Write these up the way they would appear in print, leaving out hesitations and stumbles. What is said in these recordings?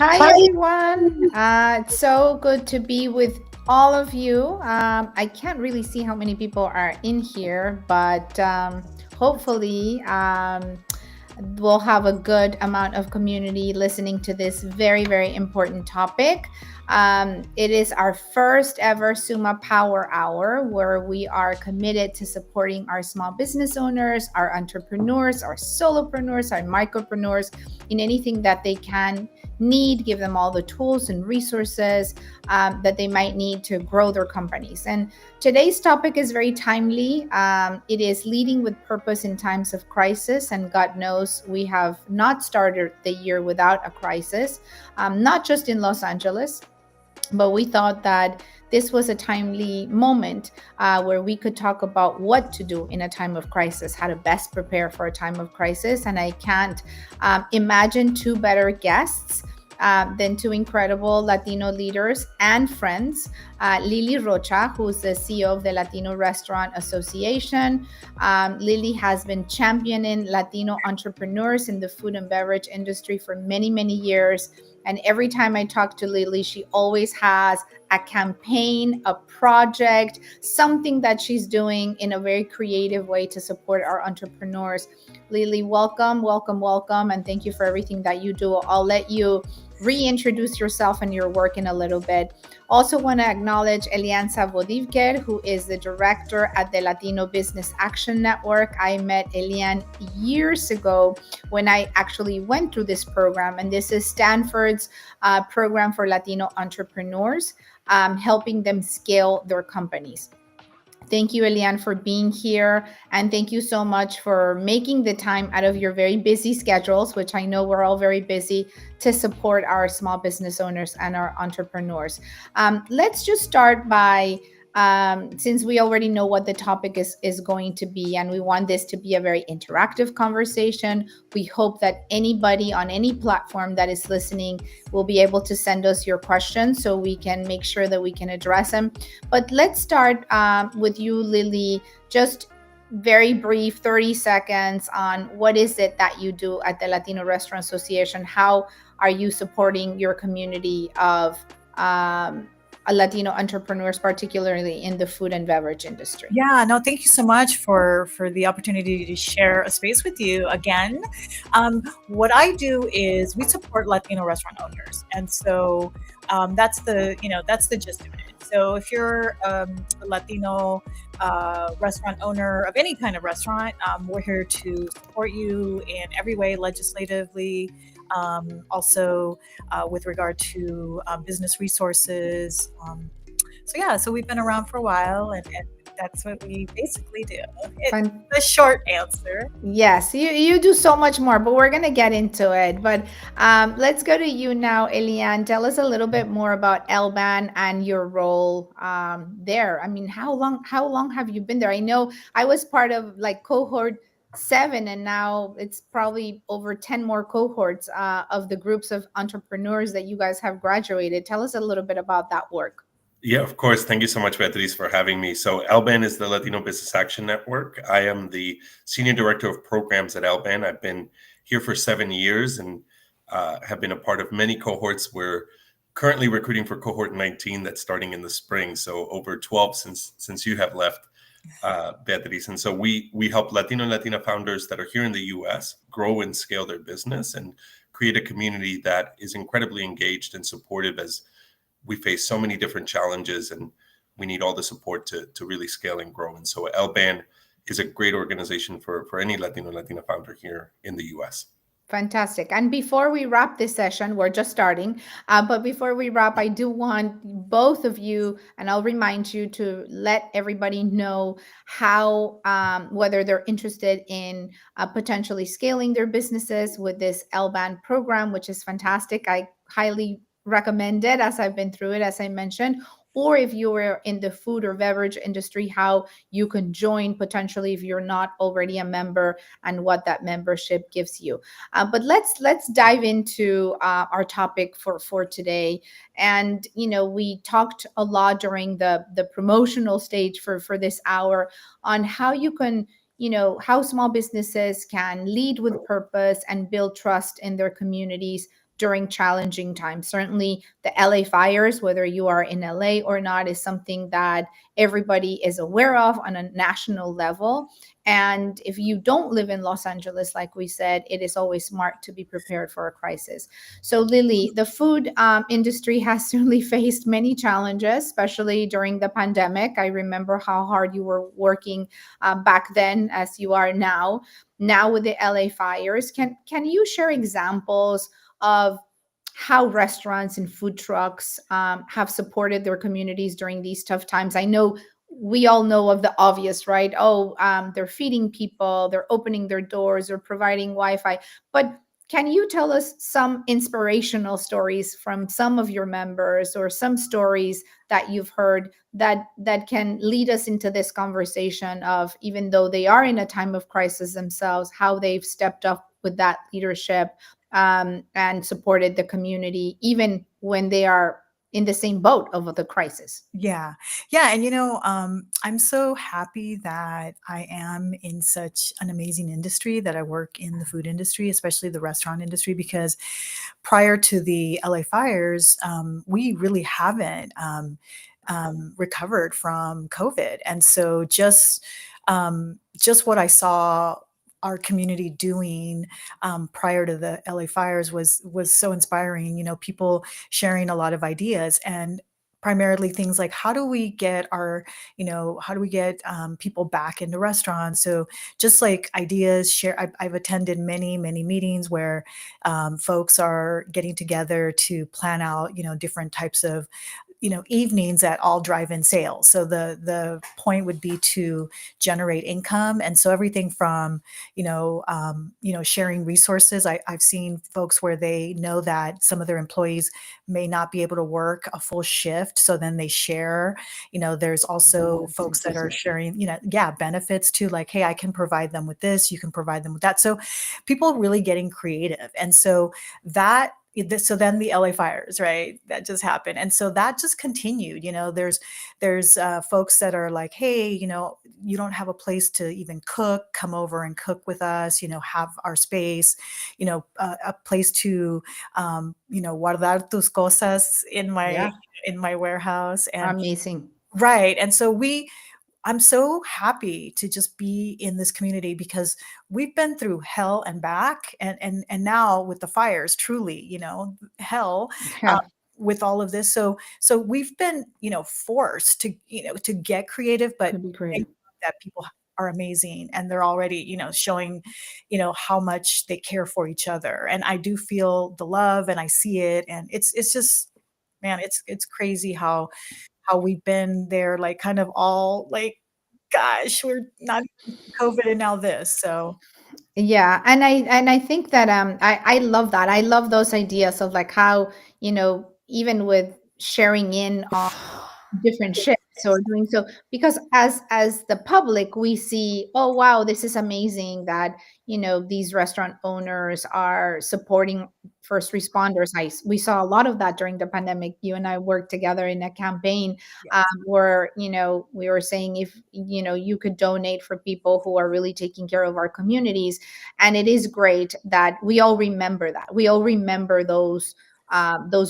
Hi, everyone. It's so good to be with all of you. I can't really see how many people are in here, but hopefully, we'll have a good amount of community listening to this very, very important topic. It is our first ever Suma Power Hour, where we are committed to supporting our small business owners, our entrepreneurs, our solopreneurs, our micropreneurs in anything that they can need, give them all the tools and resources that they might need to grow their companies. And today's topic is very timely. It is leading with purpose in times of crisis. And God knows we have not started the year without a crisis, not just in Los Angeles, but we thought that this was a timely moment where we could talk about what to do in a time of crisis, how to best prepare for a time of crisis. And I can't imagine two better guests than two incredible Latino leaders and friends. Lilly Rocha, who's the CEO of the Latino Restaurant Association. Lilly has been championing Latino entrepreneurs in the food and beverage industry for many, many years. And every time I talk to Lilly, she always has a campaign, a project, something that she's doing in a very creative way to support our entrepreneurs. Lilly, welcome, welcome, welcome. And thank you for everything that you do. I'll let you reintroduce yourself and your work in a little bit. Also want to acknowledge Elian Savodivker, who is the director at the Latino Business Action Network. I met Elian years ago when I actually went through this program, and this is Stanford's program for Latino entrepreneurs, helping them scale their companies. Thank you, Elian, for being here. And thank you so much for making the time out of your very busy schedules, which I know we're all very busy, to support our small business owners and our entrepreneurs. Let's just start by, since we already know what the topic is going to be, and we want this to be a very interactive conversation. We hope that anybody on any platform that is listening will be able to send us your questions so we can make sure that we can address them. But let's start with you, Lilly. Just very brief, 30 seconds on what is it that you do at the Latino Restaurant Association? How are you supporting your community of Latino entrepreneurs, particularly in the food and beverage industry? Yeah, no, thank you so much for the opportunity to share a space with you again. What I do is we support Latino restaurant owners, and so that's the gist of it. So if you're a Latino restaurant owner of any kind of restaurant, we're here to support you in every way, legislatively, also with regard to business resources. So we've been around for a while, and that's what we basically do. It's the short answer. Yes, you do so much more, but we're going to get into it. But let's go to you now, Elian. Tell us a little bit more about LBAN and your role there. I mean, how long have you been there? I know I was part of like cohort 7, and now it's probably over 10 more cohorts of the groups of entrepreneurs that you guys have graduated. Tell us a little bit about that work. Yeah, of course. Thank you so much, Beatriz, for having me. So LBAN is the Latino Business Action Network. I am the Senior Director of Programs at LBAN. I've been here for 7 years and have been a part of many cohorts. We're currently recruiting for cohort 19 that's starting in the spring. So over 12 since you have left, Beatriz. And so we help Latino and Latina founders that are here in the U.S. grow and scale their business and create a community that is incredibly engaged and supportive as we face so many different challenges, and we need all the support to really scale and grow. And so LBAN is a great organization for any Latino Latina founder here in the U.S. Fantastic. And before we wrap this session, we're just starting, but before we wrap, I do want both of you, and I'll remind you to let everybody know how, whether they're interested in potentially scaling their businesses with this LBAN program, which is fantastic. I highly recommend it, as I've been through it, as I mentioned, or if you are in the food or beverage industry, how you can join potentially if you're not already a member, and what that membership gives you. But let's dive into our topic for today. And we talked a lot during the promotional stage for this hour on how you can, how small businesses can lead with purpose and build trust in their communities during challenging times. Certainly, the LA fires, whether you are in LA or not, is something that everybody is aware of on a national level. And if you don't live in Los Angeles, like we said, it is always smart to be prepared for a crisis. So, Lilly, the food industry has certainly faced many challenges, especially during the pandemic. I remember how hard you were working back then as you are now. Now with the LA fires, can you share examples of how restaurants and food trucks have supported their communities during these tough times? I know we all know of the obvious, right? Oh, they're feeding people, they're opening their doors, they're providing Wi-Fi. But can you tell us some inspirational stories from some of your members, or some stories that you've heard that can lead us into this conversation of, even though they are in a time of crisis themselves, how they've stepped up with that leadership and supported the community, even when they are in the same boat of the crisis? Yeah. Yeah. And, I'm so happy that I am in such an amazing industry, that I work in the food industry, especially the restaurant industry, because prior to the LA fires, we really haven't recovered from COVID. And so just what I saw our community doing prior to the LA fires was so inspiring. People sharing a lot of ideas, and primarily things like, how do we get people back into restaurants? So just like ideas share, I've attended many meetings where folks are getting together to plan out different types of evenings at all drive-in sales. So the point would be to generate income. And so everything from sharing resources. I've seen folks where they know that some of their employees may not be able to work a full shift, so then they share. There's also folks that are sharing benefits too, like, hey, I can provide them with this, you can provide them with that. So people really getting creative. And so then the LA fires, right? That just happened. And so that just continued. There's folks that are like, hey, you don't have a place to even cook, come over and cook with us, have our space, a place to, guardar tus cosas Yeah, in my warehouse. And amazing. right. And so I'm so happy to just be in this community, because we've been through hell and back, and now with the fires, truly, hell, Yeah, with all of this. So we've been, forced to get creative, to but be I creative. know that people are amazing, and they're already, showing, how much they care for each other. And I do feel the love, and I see it, and it's just, man, it's crazy how we've been there, like, kind of all like, gosh, we're not even COVID and now this. So Yeah, and I think that I love that. I love those ideas of like how, even with sharing in on different shifts or doing so, because as the public we see, oh wow, this is amazing that these restaurant owners are supporting first responders. We saw a lot of that during the pandemic. You and I worked together in a campaign yes. where we were saying, if you could donate for people who are really taking care of our communities. And it is great that we all remember that. We all remember those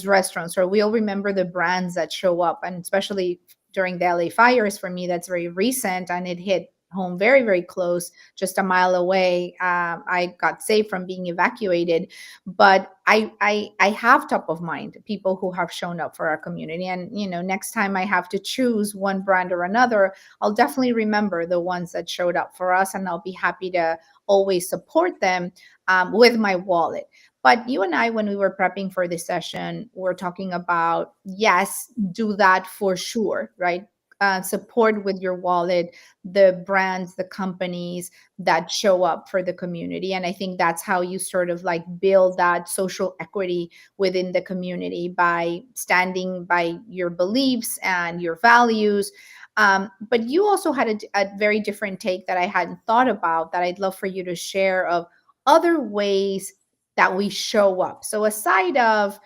restaurants, or we all remember the brands that show up. And especially during the LA fires, for me, that's very recent, and it hit home very, very close, just a mile away. I got saved from being evacuated, but I have top of mind people who have shown up for our community. And next time I have to choose one brand or another, I'll definitely remember the ones that showed up for us, and I'll be happy to always support them with my wallet. But you and I, when we were prepping for this session, we're talking about, yes, do that for sure, right? Support with your wallet the brands, the companies that show up for the community. And I think that's how you sort of like build that social equity within the community, by standing by your beliefs and your values. But you also had a very different take that I hadn't thought about, that I'd love for you to share, of other ways that we show up. So aside of,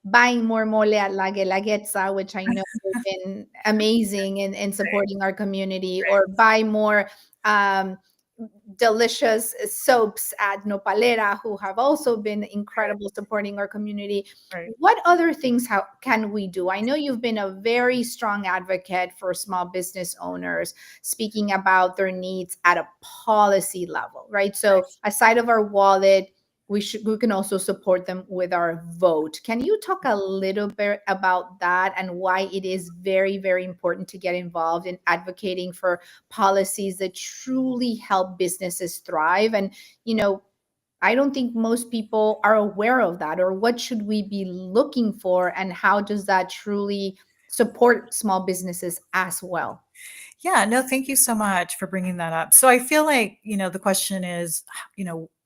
buying more mole at La Guelaguetza, which I know has been amazing in supporting our community, or buy more um, delicious soaps at Nopalera, who have also been incredible supporting our community. Right. What other things can we do? I know you've been a very strong advocate for small business owners, speaking about their needs at a policy level, right? So aside of our wallet, we can also support them with our vote. Can you talk a little bit about that and why it is very, very important to get involved in advocating for policies that truly help businesses thrive? And, I don't think most people are aware of that, or what should we be looking for, and how does that truly support small businesses as well? Yeah, no, thank you so much for bringing that up. So I feel like, the question is,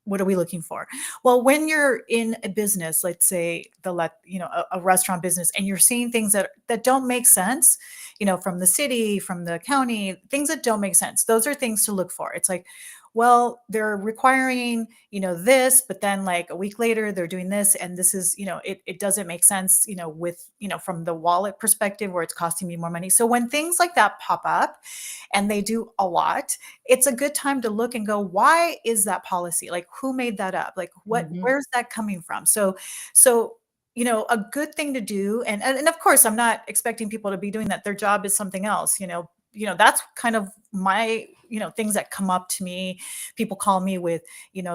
what are we looking for? Well, when you're in a business, let's say a restaurant business, and you're seeing things that don't make sense, from the city, from the county, things that don't make sense. Those are things to look for. It's like, well, they're requiring, this, but then like a week later they're doing this, and this is, it doesn't make sense, with, from the wallet perspective, where it's costing me more money. So when things like that pop up, and they do a lot, it's a good time to look and go, why is that policy? Like, who made that up? Like, where's that coming from? So, a good thing to do, and of course, I'm not expecting people to be doing that. Their job is something else, that's kind of my, things that come up to me. People call me with,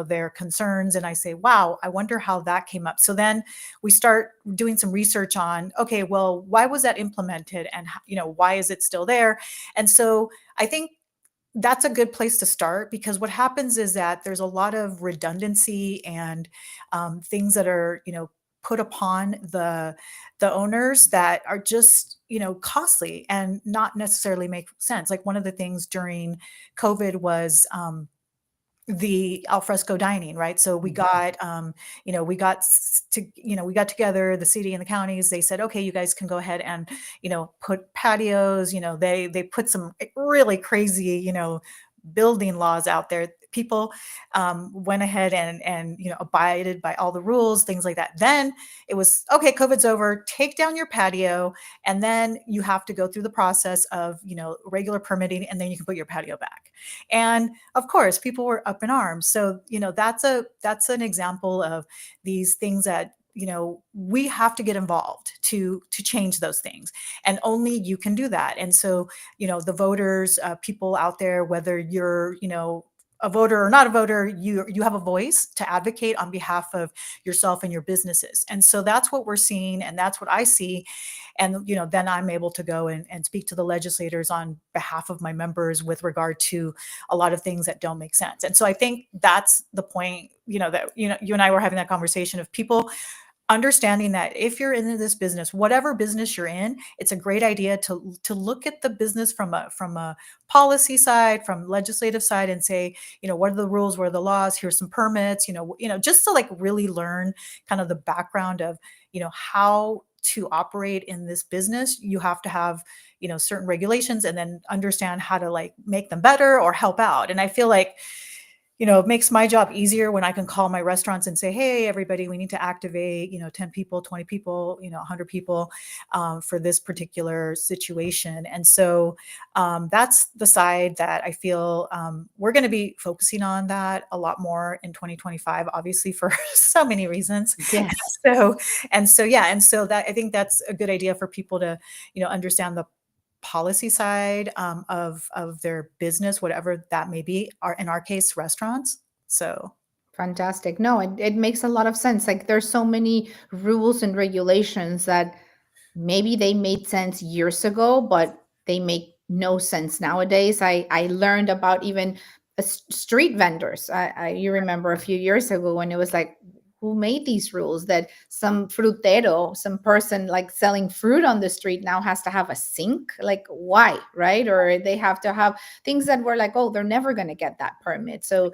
their concerns, and I say, wow, I wonder how that came up. So then we start doing some research on, okay, well, why was that implemented? And, why is it still there? And so I think that's a good place to start, because what happens is that there's a lot of redundancy and things that are, put upon the owners that are just, costly and not necessarily make sense. Like, one of the things during COVID was the alfresco dining, right? So we got, we got together, the city and the counties. They said, okay, you guys can go ahead and, put patios. They put some really crazy, building laws out there. People went ahead and abided by all the rules, things like that. Then it was, okay, COVID's over, take down your patio, and then you have to go through the process of regular permitting, and then you can put your patio back. And of course, people were up in arms. So that's an example of these things that we have to get involved to change those things, and only you can do that. And so the voters, people out there, whether you're a voter or not a voter, you have a voice to advocate on behalf of yourself and your businesses. And so that's what we're seeing, and that's what I see. And then I'm able to go and speak to the legislators on behalf of my members with regard to a lot of things that don't make sense. And so I think that's the point, that you and I were having that conversation of people understanding that if you're in this business, whatever business you're in, it's a great idea to look at the business from a policy side, from legislative side, and say, what are the rules, what are the laws, here's some permits, just to like really learn kind of the background of, how to operate in this business. You have to have, certain regulations, and then understand how to like make them better or help out. And I feel like, it makes my job easier when I can call my restaurants and say, hey, everybody, we need to activate, 10 people, 20 people, 100 people for this particular situation. And so that's the side that I feel we're going to be focusing on that a lot more in 2025, obviously, for so many reasons. Yes. So that I think that's a good idea for people to, understand the policy side of their business, whatever that may be, are in our case restaurants. So Fantastic. No, it makes a lot of sense. Like, there's so many rules and regulations that maybe they made sense years ago, but they make no sense nowadays. I learned about even street vendors. You remember a few years ago when it was like, who made these rules that some frutero, some person like selling fruit on the street now has to have a sink? Like, why, right? Or they have to have things that were like, oh, they're never going to get that permit. So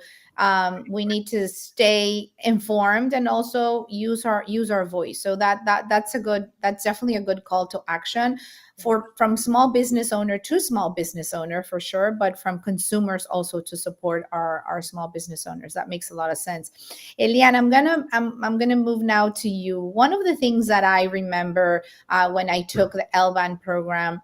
we need to stay informed and also use our voice. So that's definitely a good call to action from small business owner to small business owner, for sure, but from consumers also to support our small business owners. That makes a lot of sense. Elian, I'm gonna move now to you. One of the things that I remember when I took the LBAN program,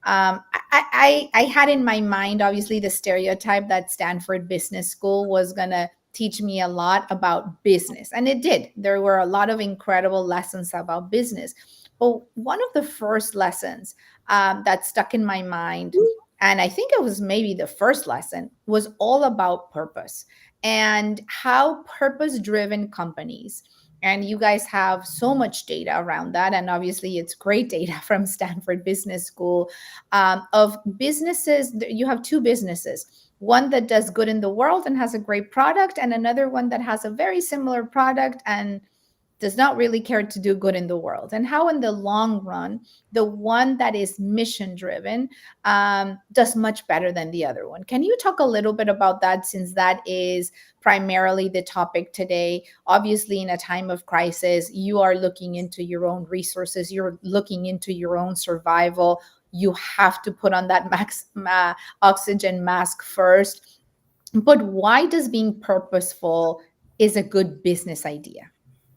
I had in my mind, obviously, the stereotype that Stanford Business School was going to teach me a lot about business. And it did. There were a lot of incredible lessons about business. But one of the first lessons that stuck in my mind, and I think it was maybe the first lesson, was all about purpose and how purpose driven companies, and you guys have so much data around that, and obviously it's great data from Stanford Business School, of businesses. You have two businesses, one that does good in the world and has a great product, and another one that has a very similar product and does not really care to do good in the world, and how in the long run the one that is mission driven does much better than the other one. Can you talk a little bit about that, since that is primarily the topic today? Obviously, in a time of crisis, you are looking into your own resources, you're looking into your own survival. You have to put on that oxygen mask first. But why does being purposeful is a good business idea?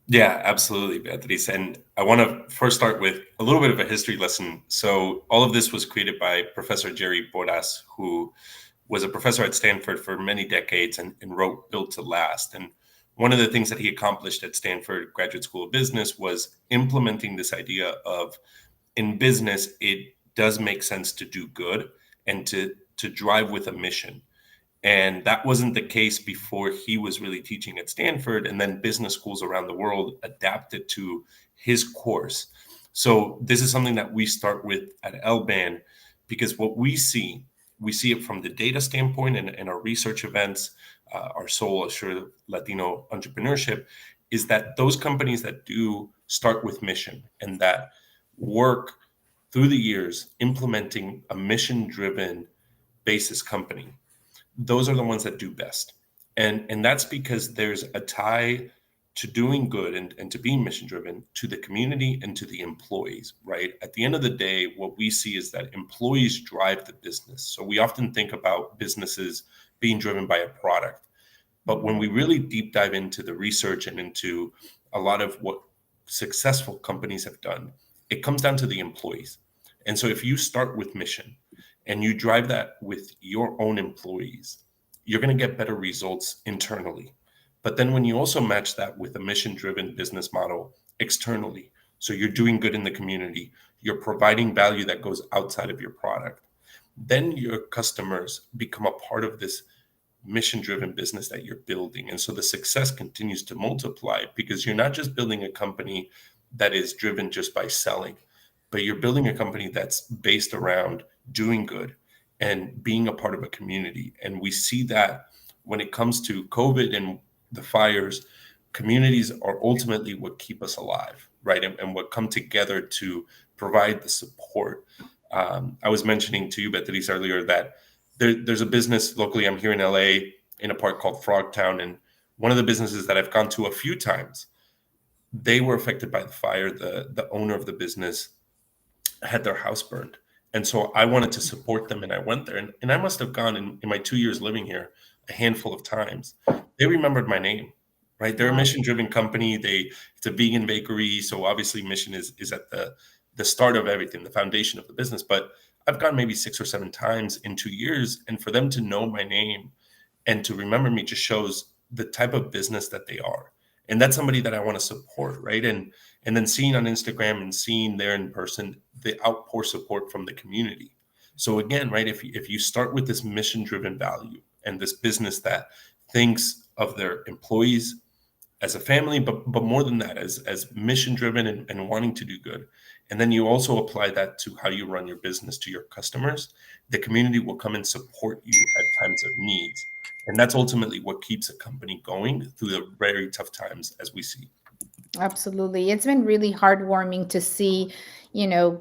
Yeah, absolutely, Beatriz. And I want to first start with a little bit of a history lesson. So all of this was created by Professor Jerry Boras, who was a professor at Stanford for many decades and wrote Built to Last. And one of the things that he accomplished at Stanford Graduate School of Business was implementing this idea of, in business, it does make sense to do good and to drive with a mission. And that wasn't the case before he was really teaching at Stanford. And then business schools around the world adapted to his course. So this is something that we start with at LBAN, because what we see it from the data standpoint and in our research events, our Soul Assured Latino Entrepreneurship, is that those companies that do start with mission and that work through the years implementing a mission-driven basis company, those are the ones that do best. And that's because there's a tie to doing good and to being mission driven to the community and to the employees, right? At the end of the day, what we see is that employees drive the business. So we often think about businesses being driven by a product. But when we really deep dive into the research and into a lot of what successful companies have done, it comes down to the employees. And so if you start with mission and you drive that with your own employees, you're going to get better results internally. But then when you also match that with a mission driven business model externally, so you're doing good in the community, you're providing value that goes outside of your product, then your customers become a part of this mission driven business that you're building. And so the success continues to multiply, because you're not just building a company that is driven just by selling, but you're building a company that's based around doing good and being a part of a community. And we see that when it comes to COVID and the fires, communities are ultimately what keep us alive, right? And what come together to provide the support. I was mentioning to you, Beatriz, earlier that there's a business locally. I'm here in LA in a park called Frogtown. And one of the businesses that I've gone to a few times, they were affected by the fire. The owner of the business had their house burned. And so I wanted to support them. And I went there. And I must have gone in my 2 years living here a handful of times. They remembered my name, right? They're a mission driven company. It's a vegan bakery. So obviously mission is at the start of everything, the foundation of the business. But I've gone maybe 6 or 7 times in 2 years. And for them to know my name and to remember me just shows the type of business that they are. And that's somebody that I want to support, right? And then seeing on Instagram and seeing there in person the outpour support from the community. So again, right, if you start with this mission driven value and this business that thinks of their employees as a family, but more than that, as mission driven and wanting to do good, and then you also apply that to how you run your business to your customers, the community will come and support you at times of needs. And that's ultimately what keeps a company going through the very tough times as we see. Absolutely. It's been really heartwarming to see,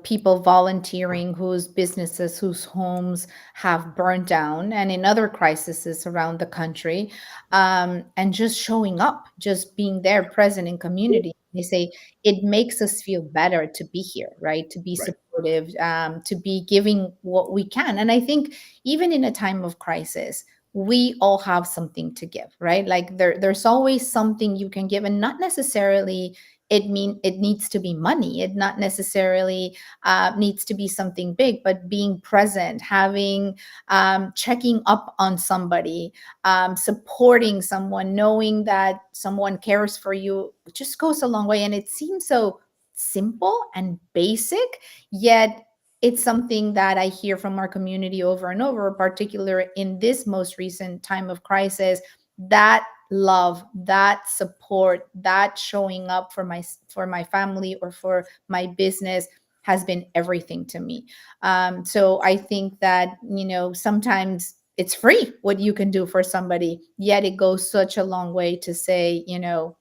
people volunteering whose businesses, whose homes have burned down, and in other crises around the country, and just showing up, just being there, present in community. They say it makes us feel better to be here, right? To be Right. supportive, to be giving what we can. And I think even in a time of crisis, we all have something to give, right? Like there's always something you can give, and not necessarily it needs to be money. It not necessarily needs to be something big, but being present, having checking up on somebody, supporting someone, knowing that someone cares for you, just goes a long way. And it seems so simple and basic, yet it's something that I hear from our community over and over, particularly in this most recent time of crisis. That love, that support, that showing up for my family or for my business has been everything to me. So I think that, sometimes it's free what you can do for somebody, yet it goes such a long way to say,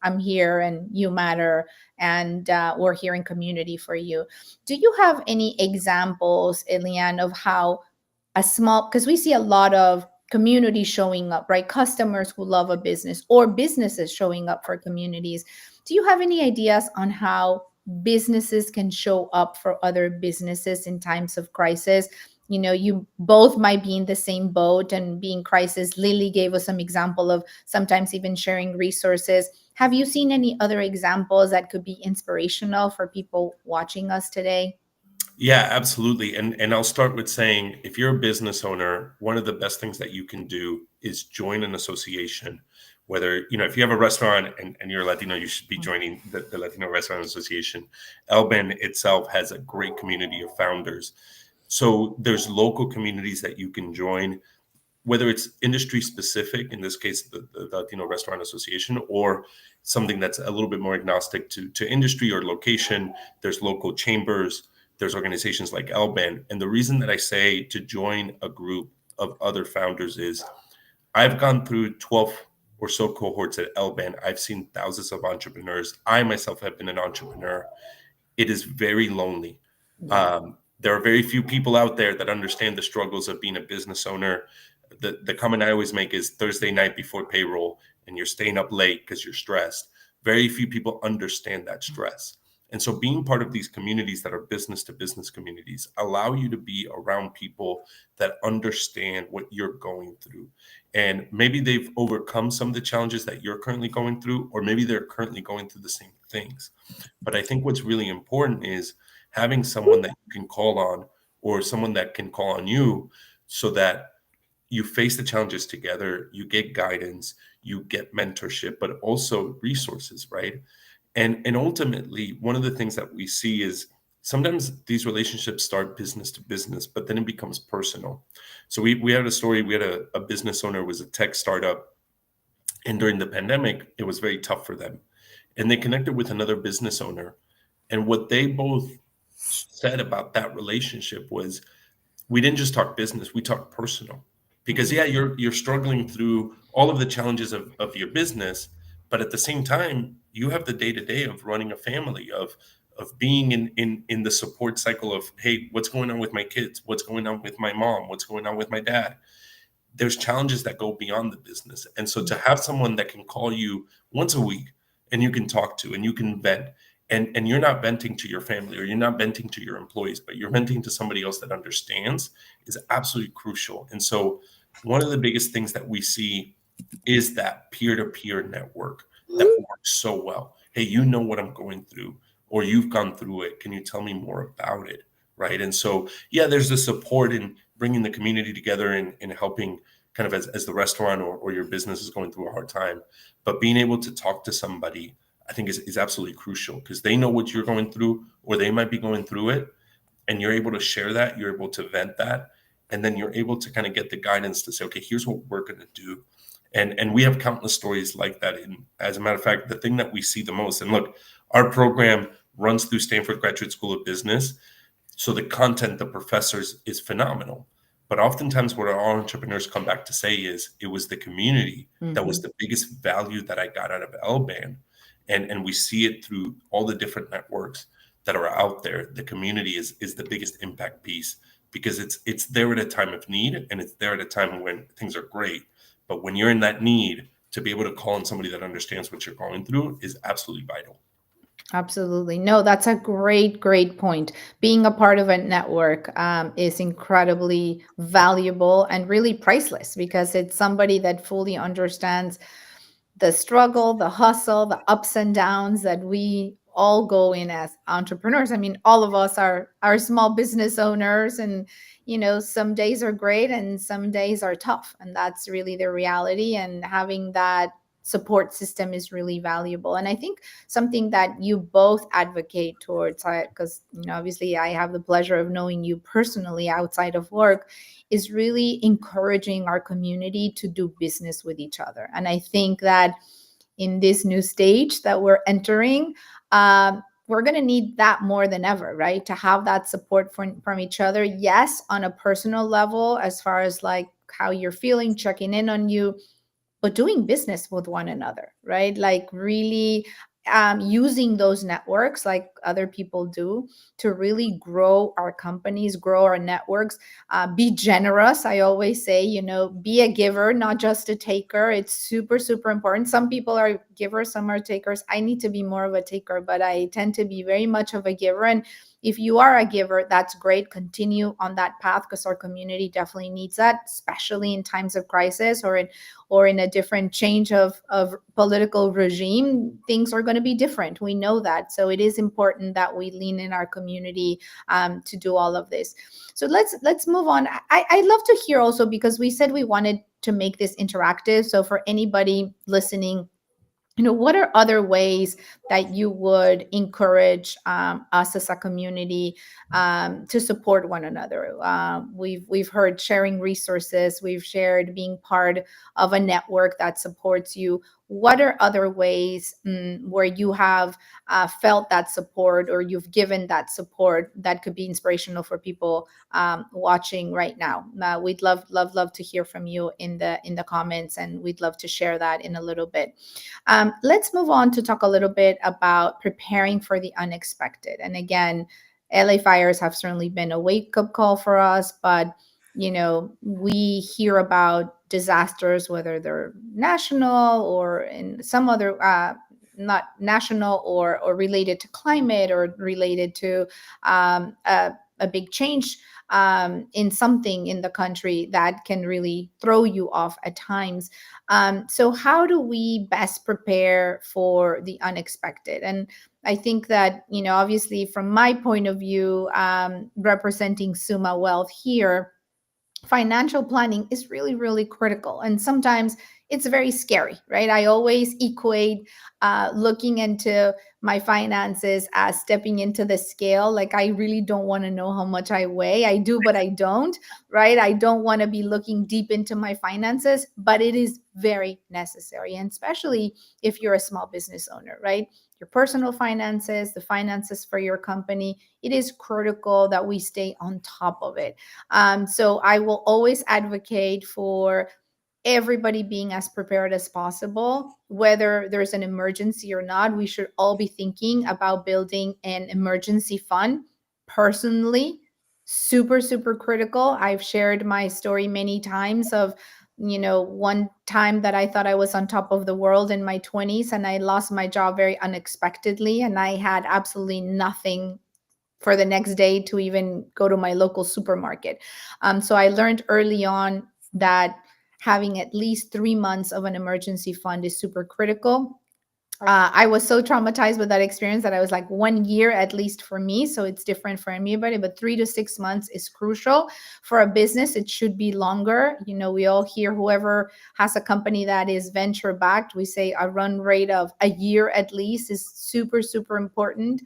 I'm here and you matter, and we're here in community for you. Do you have any examples, Elian, of how a small, because we see a lot of community showing up, right? Customers who love a business or businesses showing up for communities. Do you have any ideas on how businesses can show up for other businesses in times of crisis? You both might be in the same boat and being crisis. Lilly gave us some example of sometimes even sharing resources. Have you seen any other examples that could be inspirational for people watching us today? Yeah, absolutely. And I'll start with saying, if you're a business owner, one of the best things that you can do is join an association. Whether, if you have a restaurant and you're Latino, you should be joining the Latino Restaurant Association. Elben itself has a great community of founders. So there's local communities that you can join, whether it's industry specific, in this case, the Latino Restaurant Association, or something that's a little bit more agnostic to industry or location. There's local chambers, there's organizations like LBAN. And the reason that I say to join a group of other founders is I've gone through 12 or so cohorts at LBAN. I've seen thousands of entrepreneurs. I myself have been an entrepreneur. It is very lonely. There are very few people out there that understand the struggles of being a business owner. The comment I always make is Thursday night before payroll and you're staying up late because you're stressed. Very few people understand that stress. And so being part of these communities that are business to business communities allow you to be around people that understand what you're going through. And maybe they've overcome some of the challenges that you're currently going through, or maybe they're currently going through the same things. But I think what's really important is having someone that you can call on, or someone that can call on you, so that you face the challenges together, you get guidance, you get mentorship, but also resources, right? And ultimately, one of the things that we see is sometimes these relationships start business to business, but then it becomes personal. So we had a story, we had a business owner, was a tech startup, and during the pandemic, it was very tough for them. And they connected with another business owner. And what they both said about that relationship was, we didn't just talk business, we talked personal. Because yeah, you're struggling through all of the challenges of your business, but at the same time, you have the day-to-day of running a family, of being in the support cycle of, hey, what's going on with my kids? What's going on with my mom? What's going on with my dad? There's challenges that go beyond the business. And so to have someone that can call you once a week and you can talk to and you can vent, and you're not venting to your family or you're not venting to your employees, but you're venting to somebody else that understands, is absolutely crucial. And so one of the biggest things that we see is that peer-to-peer network that works so well. Hey, you know what I'm going through, or you've gone through it. Can you tell me more about it? Right. And so, yeah, there's the support in bringing the community together and helping kind of as the restaurant or your business is going through a hard time. But being able to talk to somebody, I think is absolutely crucial, because they know what you're going through, or they might be going through it. And you're able to share that, you're able to vent that. And then you're able to kind of get the guidance to say, okay, here's what we're going to do. And we have countless stories like that. And as a matter of fact, the thing that we see the most, and look, our program runs through Stanford Graduate School of Business. So the content, the professors, is phenomenal. But oftentimes what our entrepreneurs come back to say is, it was the community that was the biggest value that I got out of LBAN. And we see it through all the different networks that are out there. The community is the biggest impact piece, because it's there at a time of need, and it's there at a time when things are great. But when you're in that need, to be able to call on somebody that understands what you're going through is absolutely vital. Absolutely. No, that's a great, great point. Being a part of a network is incredibly valuable and really priceless, because it's somebody that fully understands the struggle, the hustle, the ups and downs that we all go in as entrepreneurs. I mean, all of us are small business owners, and some days are great and some days are tough, and that's really the reality. And having that support system is really valuable. And I think something that you both advocate towards, because obviously I have the pleasure of knowing you personally outside of work, is really encouraging our community to do business with each other. And I think that in this new stage that we're entering, we're going to need that more than ever, right? To have that support from each other. Yes, on a personal level, as far as like how you're feeling, checking in on you, but doing business with one another, right? Like really using those networks like other people do to really grow our companies, grow our networks, be generous. I always say, be a giver, not just a taker. It's super, super important. Some people are givers, some are takers. I need to be more of a taker, but I tend to be very much of a giver. And if you are a giver, that's great. Continue on that path, because our community definitely needs that, especially in times of crisis or in a different change of political regime. Things are going to be different. We know that. So it is important that we lean in our community to do all of this. So let's move on. I'd love to hear also, because we said we wanted to make this interactive. So for anybody listening, what are other ways that you would encourage us as a community to support one another? We've heard sharing resources. We've shared being part of a network that supports you. What are other ways where you have felt that support, or you've given that support that could be inspirational for people watching right now? We'd love to hear from you in the comments, and we'd love to share that in a little bit. Let's move on to talk a little bit about preparing for the unexpected. And again, LA fires have certainly been a wake-up call for us, but we hear about disasters, whether they're national or in some other not national or related to climate or related to a big change in something in the country that can really throw you off at times. So how do we best prepare for the unexpected? And I think that, obviously from my point of view, representing Suma Wealth here, financial planning is really, really critical. And sometimes it's very scary, right? I always equate looking into my finances as stepping into the scale. Like, I really don't want to know how much I weigh. I do, but I don't, right? I don't want to be looking deep into my finances, but it is very necessary. And especially if you're a small business owner, right? Your personal finances, the finances for your company, it is critical that we stay on top of it. So I will always advocate for everybody being as prepared as possible. Whether there's an emergency or not, we should all be thinking about building an emergency fund. Personally, super, super critical. I've shared my story many times of, one time that I thought I was on top of the world in my 20s, and I lost my job very unexpectedly, and I had absolutely nothing for the next day to even go to my local supermarket. So I learned early on that having at least 3 months of an emergency fund is super critical. I was so traumatized with that experience that I was like 1 year at least for me. So it's different for everybody, but 3 to 6 months is crucial. For a business, it should be longer. We all hear whoever has a company that is venture backed, we say a run rate of a year at least is super, super important.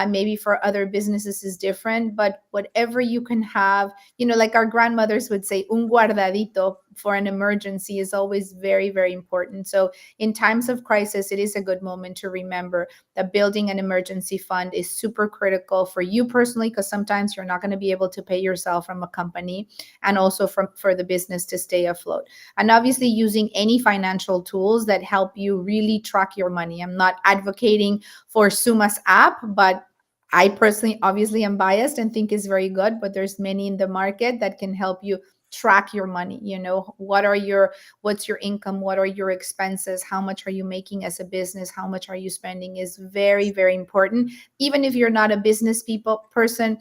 Maybe for other businesses is different, but whatever you can have, like our grandmothers would say, un guardadito for an emergency is always very, very important. So in times of crisis, it is a good moment to remember that building an emergency fund is super critical for you personally, because sometimes you're not going to be able to pay yourself from a company, and also for the business to stay afloat. And obviously using any financial tools that help you really track your money. I'm not advocating for Suma's app, but I personally obviously am biased and think is very good, but there's many in the market that can help you track your money. What's your income, what are your expenses, how much are you making as a business, how much are you spending is very, very important. Even if you're not a business person,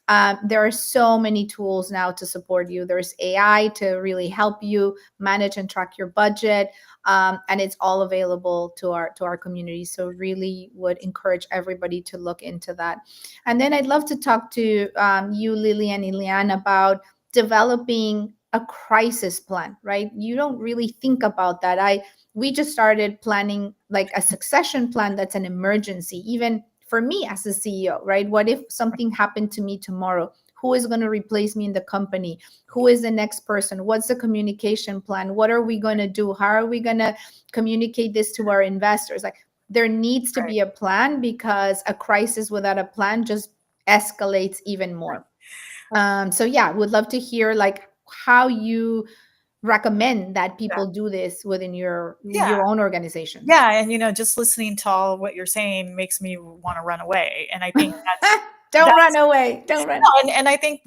There are so many tools now to support you. There's AI to really help you manage and track your budget, and it's all available to our community. So really would encourage everybody to look into that. And then I'd love to talk to you, Lily and Elian, about developing a crisis plan. Right? You don't really think about that. We just started planning like a succession plan that's an emergency, even for me as a CEO, right? What if something happened to me tomorrow? Who is going to replace me in the company? Who is the next person? What's the communication plan? What are we going to do? How are we going to communicate this to our investors? Like, there needs to be a plan, because a crisis without a plan just escalates even more. So yeah, would love to hear like how you recommend that people do this within your own organization. Yeah, and just listening to all what you're saying makes me want to run away. And I think Don't run away. Don't run. no, and I think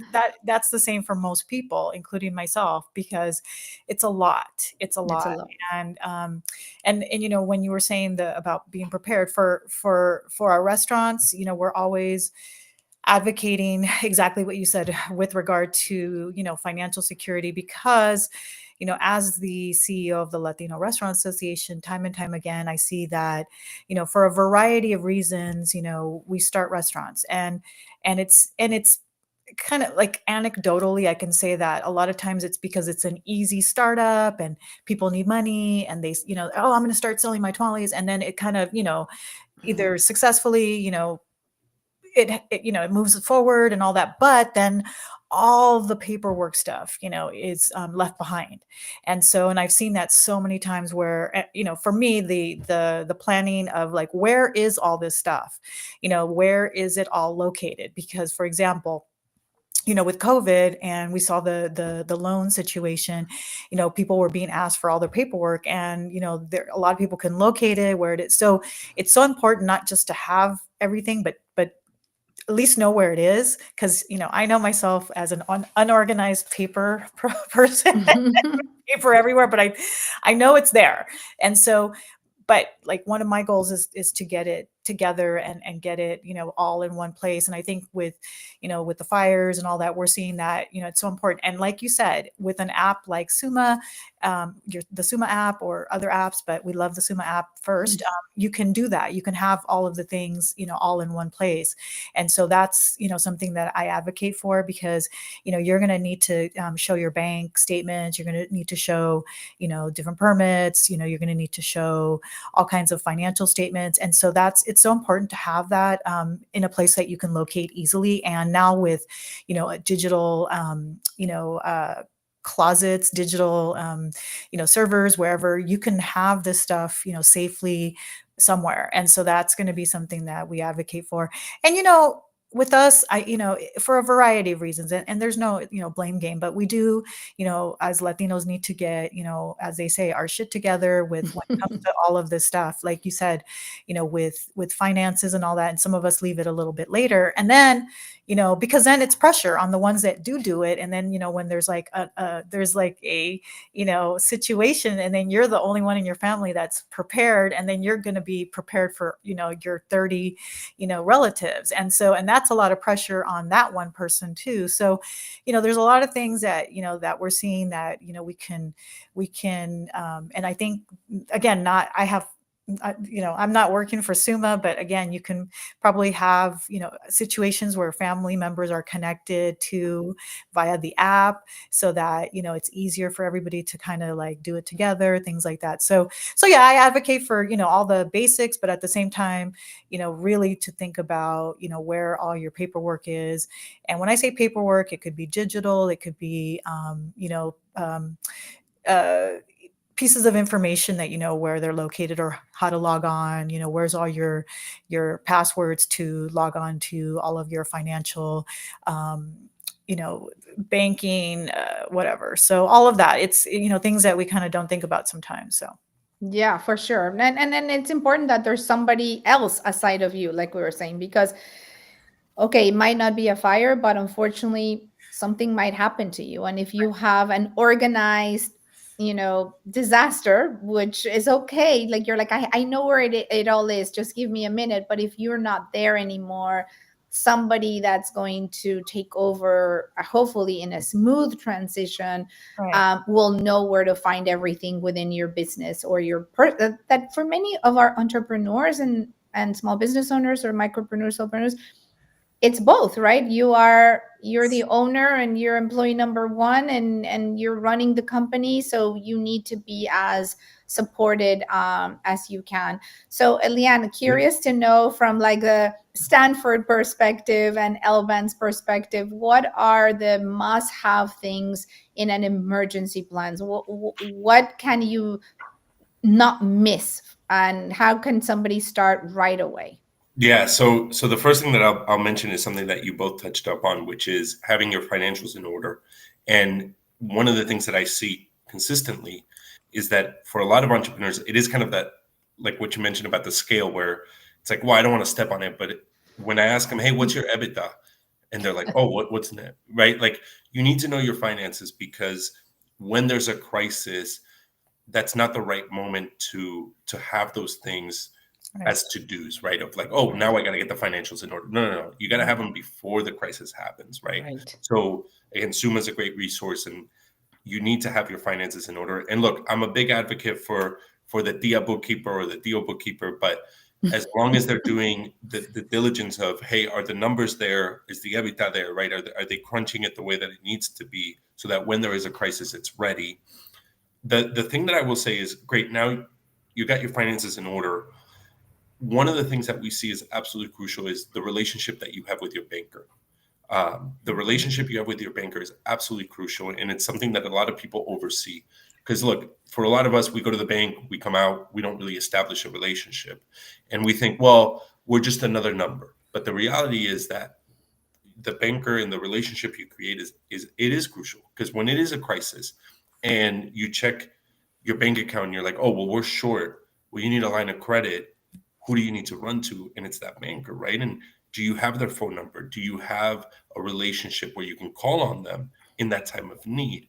that's the same for most people, including myself, because it's a lot. It's a lot. And when you were saying about being prepared for our restaurants, we're always advocating exactly what you said with regard to financial security, because as the CEO of the Latino Restaurant Association, time and time again, I see that for a variety of reasons, we start restaurants, and it's kind of like, anecdotally, I can say that a lot of times it's because it's an easy startup and people need money, and they oh, I'm going to start selling my tamales, and then it kind of either successfully it moves forward and all that, but then all the paperwork stuff is left behind. And I've seen that so many times where for me, the planning of like, where is all this stuff, where is it all located? Because, for example, with COVID, and we saw the loan situation, people were being asked for all their paperwork, and a lot of people can locate it where it is. So it's so important not just to have everything, but at least know where it is, because I know myself as an unorganized paper person, paper everywhere, but I know it's there. And so, but like, one of my goals is to get it together and get it all in one place. And I think with the fires and all that, we're seeing that it's so important. And like you said, with an app like Suma, the Suma app or other apps, but we love the Suma app first. You can do that. You can have all of the things all in one place. And so that's something that I advocate for, because you're going to need to show your bank statements. You're going to need to show different permits. You're going to need to show all kinds of financial statements. And so it's so important to have that in a place that you can locate easily. And now with a digital closets, digital servers, wherever you can have this stuff safely somewhere. And so that's going to be something that we advocate for. And with us, for a variety of reasons, and there's no blame game, but we do as Latinos need to get as they say, our shit together with when it comes to all of this stuff, like you said, with finances and all that. And some of us leave it a little bit later, and then because then it's pressure on the ones that do it. And then when there's like a situation, and then you're the only one in your family that's prepared, and then you're going to be prepared for your 30 relatives. And that's a lot of pressure on that one person too. So there's a lot of things that that we're seeing that we can and I think, again, I'm not working for Suma, but again, you can probably have situations where family members are connected to via the app, so that it's easier for everybody to kind of like do it together, things like that. So yeah, I advocate for all the basics, but at the same time, really to think about where all your paperwork is. And when I say paperwork, it could be digital, it could be pieces of information that where they're located, or how to log on, where's all your passwords to log on to all of your financial banking, whatever. So all of that, it's things that we kind of don't think about sometimes. So yeah, for sure. And it's important that there's somebody else aside of you, like we were saying, because okay, it might not be a fire, but unfortunately something might happen to you. And if you have an organized disaster, which is okay, like you're like, I know where it all is, just give me a minute. But if you're not there anymore, somebody that's going to take over, hopefully in a smooth transition, Right. will know where to find everything within your business or that for many of our entrepreneurs and small business owners or micropreneurs, solopreneurs, it's both, right? You're the owner and you're employee number one, and you're running the company, so you need to be as supported as you can. So Elian, curious to know from like a Stanford perspective and Elvan's perspective, what are the must-have things in an emergency plan? What can you not miss, and how can somebody start right away? Yeah, so the first thing that I'll mention is something that you both touched up on, which is having your financials in order. And one of the things that I see consistently is that for a lot of entrepreneurs, it is kind of that, like what you mentioned about the scale, where it's like, well, I don't want to step on it, but when I ask them, hey, what's your EBITDA? And they're like, oh, what's net, right? Like, you need to know your finances, because when there's a crisis, that's not the right moment to have those things Right. as to-dos, right? Of like, oh, now I got to get the financials in order. No. You got to have them before the crisis happens, right? Right. So again, Suma is a great resource, and you need to have your finances in order. And look, I'm a big advocate for the Dia bookkeeper or the Dio bookkeeper, but as long as they're doing the diligence of, hey, are the numbers there? Is the EBITDA there, right? Are they crunching it the way that it needs to be, so that when there is a crisis, it's ready? The thing that I will say is, great, now you got your finances in order. One of the things that we see is absolutely crucial is the relationship that you have with your banker. The relationship you have with your banker is absolutely crucial, and it's something that a lot of people oversee. Because look, for a lot of us, we go to the bank, we come out, we don't really establish a relationship, and we think, well, we're just another number. But the reality is that the banker and the relationship you create is crucial, because when it is a crisis and you check your bank account and you're like, oh, well, we're short, well, you need a line of credit, who do you need to run to? And it's that banker, right? And do you have their phone number? Do you have a relationship where you can call on them in that time of need?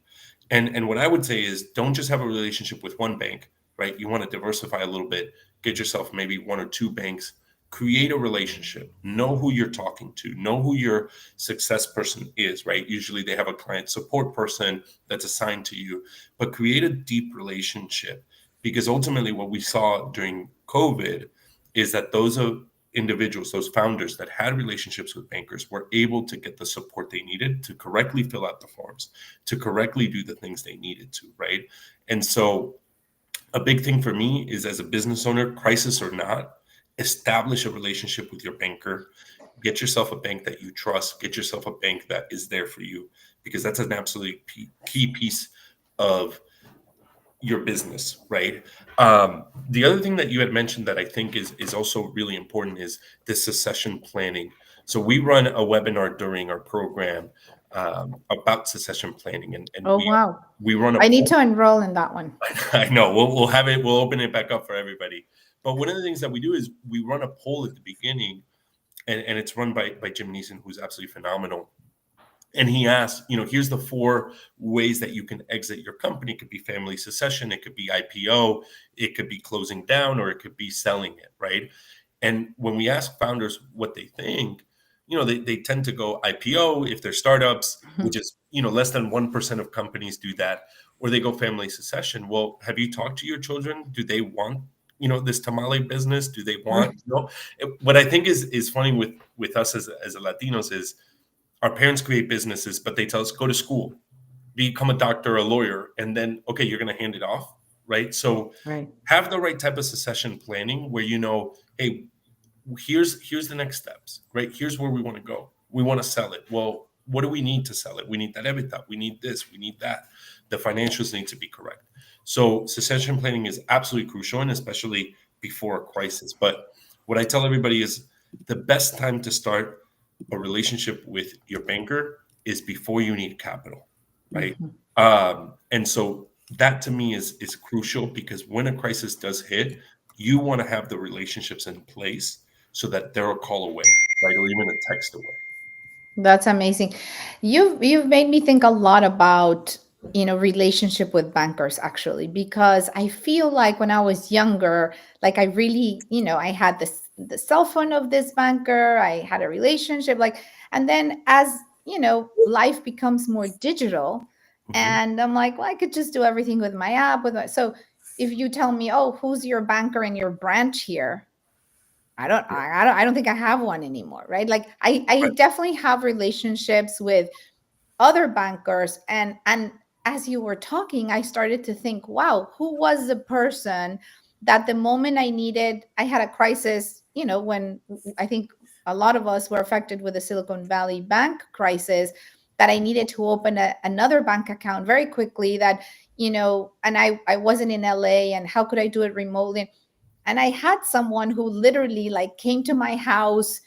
And what I would say is, don't just have a relationship with one bank, right? You want to diversify a little bit, get yourself maybe one or two banks, create a relationship, know who you're talking to, know who your success person is, right? Usually they have a client support person that's assigned to you, but create a deep relationship, because ultimately what we saw during COVID is that those individuals, those founders that had relationships with bankers, were able to get the support they needed to correctly fill out the forms, to correctly do the things they needed to, right? And so a big thing for me is, as a business owner, crisis or not, establish a relationship with your banker. Get yourself a bank that you trust. Get yourself a bank that is there for you, because that's an absolutely key piece of your business, right? The other thing that you had mentioned that I think is also really important is the succession planning. So we run a webinar during our program about succession planning, and Oh, wow. we run a I need poll. to enroll in that one. I know we'll have it. We'll open it back up for everybody. But one of the things that we do is we run a poll at the beginning, and it's run by Jim Neeson, who's absolutely phenomenal. And he asked, here's the 4 ways that you can exit your company. It could be family succession, it could be IPO, it could be closing down, or it could be selling it, right? And when we ask founders what they think, they tend to go IPO if they're startups, which is, less than 1% of companies do that, or they go family succession. Well, have you talked to your children? Do they want, this tamale business? Do they want, what I think is funny with us as Latinos is, our parents create businesses, but they tell us, go to school, become a doctor or a lawyer, and then, okay, you're going to hand it off, right? So Right. have the right type of succession planning where hey, here's the next steps, right? Here's where we want to go. We want to sell it. Well, what do we need to sell it? We need that EBITDA. We need this. We need that. The financials need to be correct. So succession planning is absolutely crucial, and especially before a crisis. But what I tell everybody is, the best time to start a relationship with your banker is before you need capital, right? And so that to me is crucial, because when a crisis does hit, you want to have the relationships in place so that they're a call away, right, or even a text away. That's amazing. You've made me think a lot about relationship with bankers, actually, because I feel like when I was younger, like I really, I had the cell phone of this banker, I had a relationship, like, and then as life becomes more digital, Hmm. and I'm like, well, I could just do everything with my app, so if you tell me, oh, who's your banker in your branch here, I don't think I have one anymore, right? Like I Right. definitely have relationships with other bankers, and as you were talking, I started to think, wow, who was the person that the moment I had a crisis, when I think a lot of us were affected with the Silicon Valley Bank crisis, that I needed to open another bank account very quickly, that and I wasn't in LA, and how could I do it remotely? And I had someone who literally like came to my house,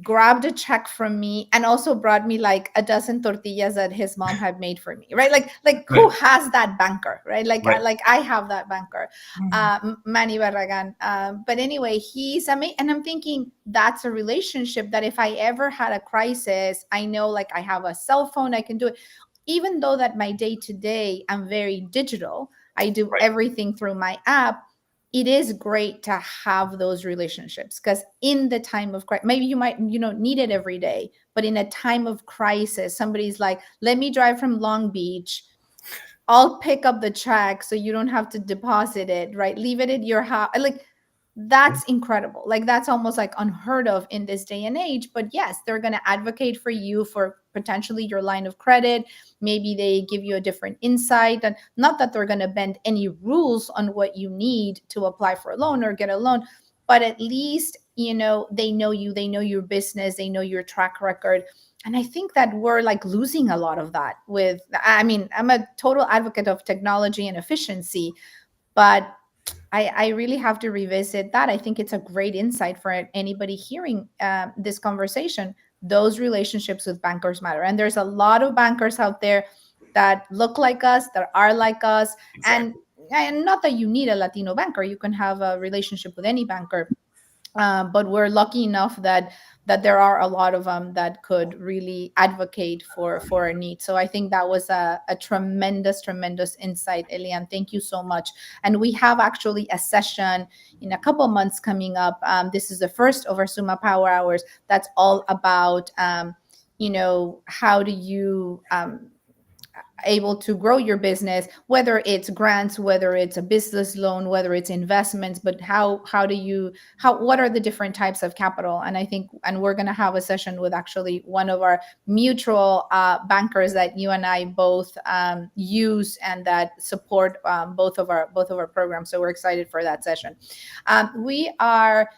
grabbed a check from me, and also brought me like a dozen tortillas that his mom had made for me, right? Like who Right. has that banker, right? Like Right. I have that banker, Mhm. Manny Barragan. But anyway, he's amazing, and I'm thinking that's a relationship that if I ever had a crisis, I know, like, I have a cell phone, I can do it. Even though that my day to day, I'm very digital, I do Right. everything through my app. It is great to have those relationships, because in the time of crisis, maybe you might need it every day, but in a time of crisis, somebody's like, let me drive from Long Beach, I'll pick up the check so you don't have to deposit it, right? Leave it at your house. Like, that's incredible. Like, that's almost like unheard of in this day and age. But yes, they're going to advocate for you for potentially your line of credit. Maybe they give you a different insight. And not that they're going to bend any rules on what you need to apply for a loan or get a loan, but at least, they know you, they know your business, they know your track record. And I think that we're like losing a lot of that with, I mean, I'm a total advocate of technology and efficiency, but I really have to revisit that. I think it's a great insight for anybody hearing this conversation. Those relationships with bankers matter. And there's a lot of bankers out there that look like us, that are like us. And, Exactly. and not that you need a Latino banker, you can have a relationship with any banker, but we're lucky enough that there are a lot of them that could really advocate for our needs. So I think that was a tremendous insight, Elian. Thank you so much. And we have actually a session in a couple months coming up. This is the first of our Suma Power Hours. That's all about how do you able to grow your business, whether it's grants, whether it's a business loan, whether it's investments, but how do you how what are the different types of capital? And I think, and we're going to have a session with actually one of our mutual bankers that you and I both use, and that support both of our programs. So we're excited for that session. We are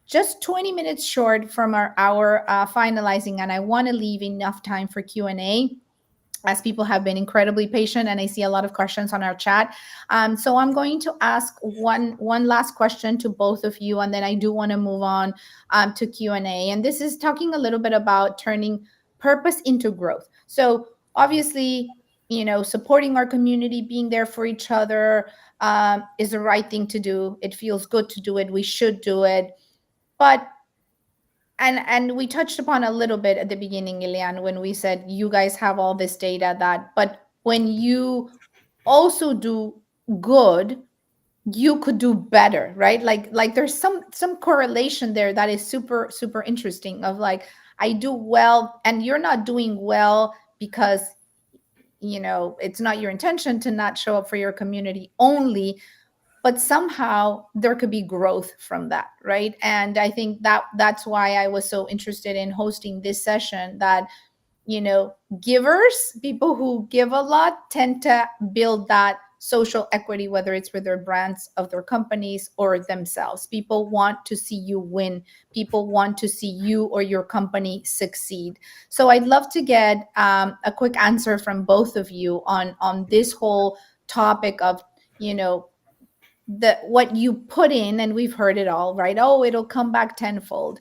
just 20 minutes short from our hour finalizing, and I want to leave enough time for Q&A, as people have been incredibly patient, and I see a lot of questions on our chat. So I'm going to ask one last question to both of you, and then I do want to move on to Q&A. And this is talking a little bit about turning purpose into growth. So obviously, supporting our community, being there for each other, is the right thing to do. It feels good to do it. We should do it. But and we touched upon a little bit at the beginning, Elian, when we said you guys have all this data, that but when you also do good, you could do better, right? Like there's some correlation there that is super interesting, of like, I do well and you're not doing well because it's not your intention to not show up for your community only, but somehow there could be growth from that, right? And I think that's why I was so interested in hosting this session, that givers, people who give a lot, tend to build that social equity, whether it's with their brands of their companies or themselves. People want to see you win. People want to see you or your company succeed. So I'd love to get a quick answer from both of you on this whole topic of you know the what you put in, and we've heard it all, right? Oh, it'll come back tenfold.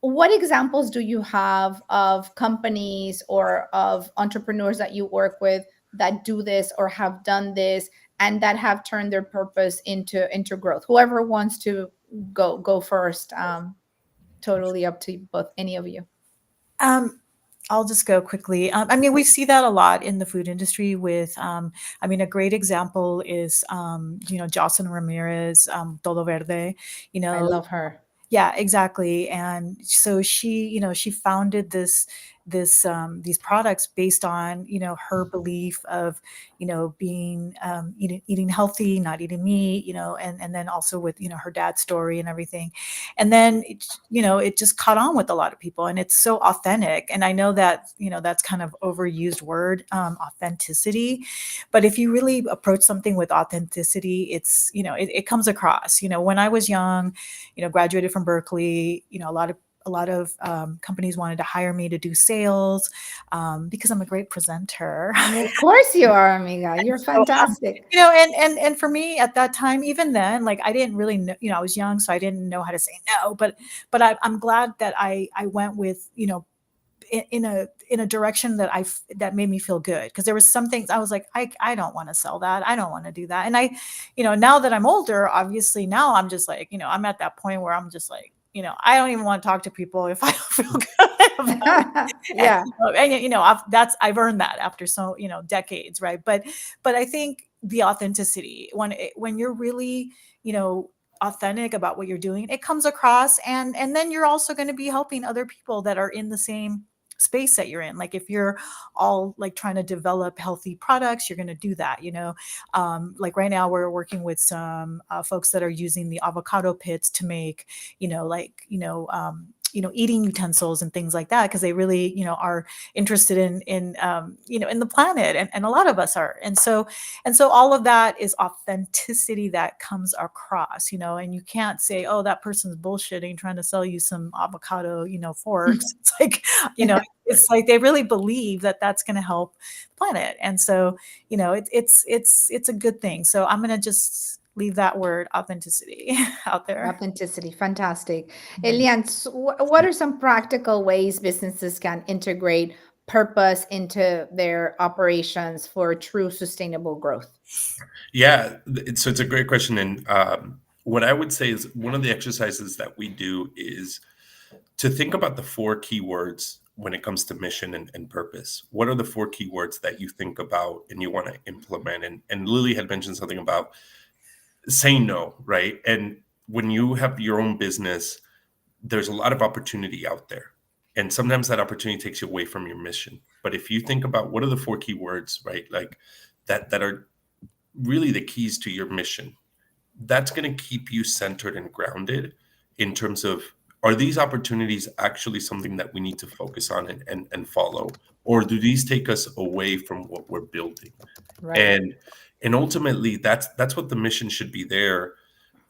What examples do you have of companies or of entrepreneurs that you work with that do this or have done this, and that have turned their purpose into growth? Whoever wants to go first. Totally up to both any of you. Um, I'll just go quickly. I mean, we see that a lot in the food industry with, I mean, a great example is, Jocelyn Ramirez, Todo Verde, you I know, love her. yeah, exactly. And so she, she founded these products based on, her belief of, being eating healthy, not eating meat, and then also with, her dad's story and everything. And then it just caught on with a lot of people, and it's so authentic. And I know that, that's kind of overused word, authenticity, but if you really approach something with authenticity, it's, it comes across. When I was young, graduated from Berkeley. A lot of companies wanted to hire me to do sales, because I'm a great presenter. Of course you are, amiga. You're So, fantastic. and for me at that time, even then, like I didn't really know, I was young, so I didn't know how to say no. But I'm glad that I went with, in a direction that made me feel good, because there was some things I was like, I don't want to sell that, I don't want to do that. And now that I'm older, obviously now I'm just like, I'm at that point where I'm just like, I don't even want to talk to people if I don't feel good about it. And, Yeah, I've earned that after so decades, right? But I think the authenticity, when you're really, authentic about what you're doing, it comes across, and then you're also going to be helping other people that are in the same space that you're in. Like if you're all like trying to develop healthy products, you're going to do that. Like right now we're working with some folks that are using the avocado pits to make, eating utensils and things like that, because they really, are interested in the planet, and a lot of us are. And so all of that is authenticity that comes across, and you can't say, oh, that person's bullshitting, trying to sell you some avocado, forks. It's like, it's like they really believe that that's going to help the planet. And so, it's a good thing. So I'm going to just leave that word authenticity out there. authenticity. Fantastic. Mhm. Elian, what are some practical ways businesses can integrate purpose into their operations for true sustainable growth? Yeah, so it's a great question, and what I would say is one of the exercises that we do is to think about the four keywords when it comes to mission and purpose. What are the four keywords that you think about and you want to implement? And Lily had mentioned something about saying no, right? And when you have your own business, there's a lot of opportunity out there. And sometimes that opportunity takes you away from your mission. But if you think about what are the four keywords, right? Like that are really the keys to your mission, that's going to keep you centered and grounded in terms of, are these opportunities actually something that we need to focus on and follow, or do these take us away from what we're building? Right. And ultimately that's what the mission should be there